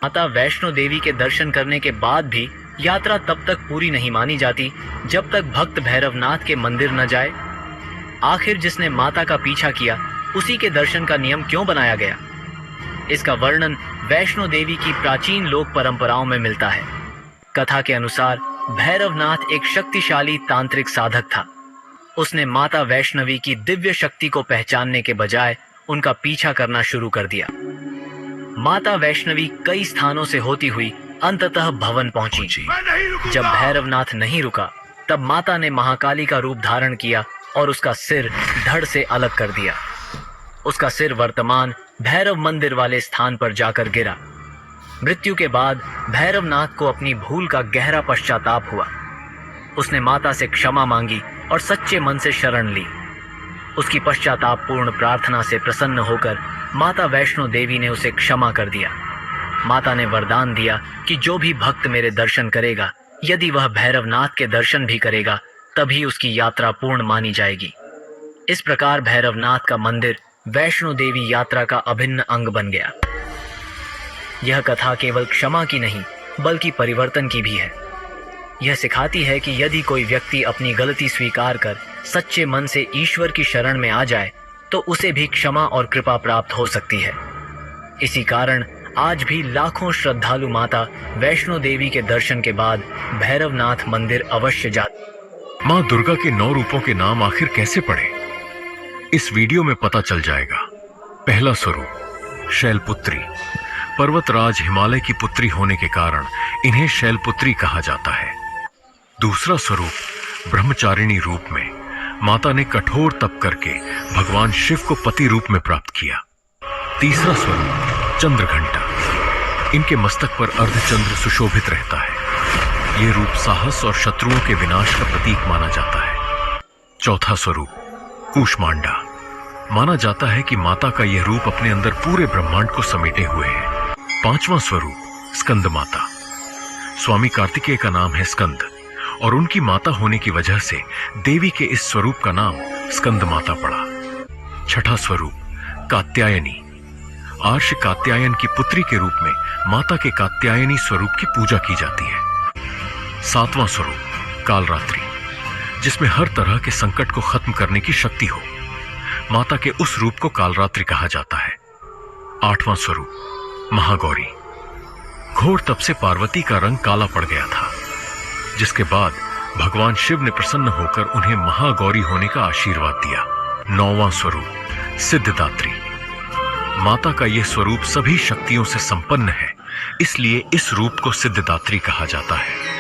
माता वैष्णो देवी के दर्शन करने के बाद भी यात्रा तब तक पूरी नहीं मानी जाती जब तक भक्त भैरवनाथ के मंदिर न जाए। आखिर जिसने माता का पीछा किया उसी के दर्शन का नियम क्यों बनाया गया? इसका वर्णन वैष्णो देवी की प्राचीन लोक परंपराओं में मिलता है। कथा के अनुसार भैरवनाथ एक शक्तिशाली तांत्रिक साधक था। उसने माता वैष्णवी की दिव्य शक्ति को पहचानने के बजाय उनका पीछा करना शुरू कर दिया। माता वैष्णवी कई स्थानों से होती हुई अंततः भवन पहुंची। जब भैरवनाथ नहीं रुका तब माता ने महाकाली का रूप धारण किया और उसका सिर धड़ से अलग कर दिया। उसका सिर वर्तमान भैरव मंदिर वाले स्थान पर जाकर गिरा। मृत्यु के बाद भैरवनाथ को अपनी भूल का गहरा पश्चाताप हुआ। उसने माता से क्षमा मांगी और सच्चे मन से शरण ली। उसकी पश्चातापपूर्ण प्रार्थना से प्रसन्न होकर माता वैष्णो देवी ने उसे क्षमा कर दिया। माता ने वरदान दिया कि जो भी भक्त मेरे दर्शन करेगा, यदि वह भैरवनाथ के दर्शन भी करेगा, तभी उसकी यात्रा पूर्ण मानी जाएगी। इस प्रकार भैरवनाथ का मंदिर वैष्णो देवी यात्रा का अभिन्न अंग बन गया। यह कथा केवल क्षमा की नहीं बल्कि परिवर्तन की भी है। यह सिखाती है कि यदि कोई व्यक्ति अपनी गलती स्वीकार कर सच्चे मन से ईश्वर की शरण में आ जाए तो उसे भी क्षमा और कृपा प्राप्त हो सकती है। इसी कारण आज भी लाखों श्रद्धालु माता वैष्णो देवी के दर्शन के बाद भैरवनाथ मंदिर अवश्य जाते। माँ दुर्गा के 9 रूपों के नाम आखिर कैसे पढ़े, इस वीडियो में पता चल जाएगा। पहला स्वरूप शैलपुत्री। पर्वतराज हिमालय की पुत्री होने के कारण इन्हें शैलपुत्री कहा जाता है। दूसरा स्वरूप ब्रह्मचारिणी रूप में माता ने कठोर तप करके भगवान शिव को पति रूप में प्राप्त किया। तीसरा स्वरूप चंद्रघंटा। इनके मस्तक पर अर्धचंद्र सुशोभित रहता है। यह रूप साहस और शत्रुओं के विनाश का प्रतीक माना जाता है। चौथा स्वरूप कूष्मांडा। माना जाता है कि माता का यह रूप अपने अंदर पूरे ब्रह्मांड को समेटे हुए है। पांचवां स्वरूप स्कंद माता। स्वामी कार्तिकेय का नाम है स्कंद और उनकी माता होने की वजह से देवी के इस स्वरूप का नाम स्कंद माता पड़ा। छठा स्वरूप कात्यायनी। आर्ष कात्यायन की पुत्री के रूप में माता के कात्यायनी स्वरूप की पूजा की जाती है। सातवां स्वरूप कालरात्रि, जिसमें हर तरह के संकट को खत्म करने की शक्ति हो। माता के उस रूप को कालरात्रि कहा जाता है। आठवां स्वरूप महागौरी। घोर तप से पार्वती का रंग काला पड़ गया था, जिसके बाद भगवान शिव ने प्रसन्न होकर उन्हें महागौरी होने का आशीर्वाद दिया। नौवां स्वरूप सिद्धदात्री। माता का यह स्वरूप सभी शक्तियों से संपन्न है, इसलिए इस रूप को सिद्धदात्री कहा जाता है।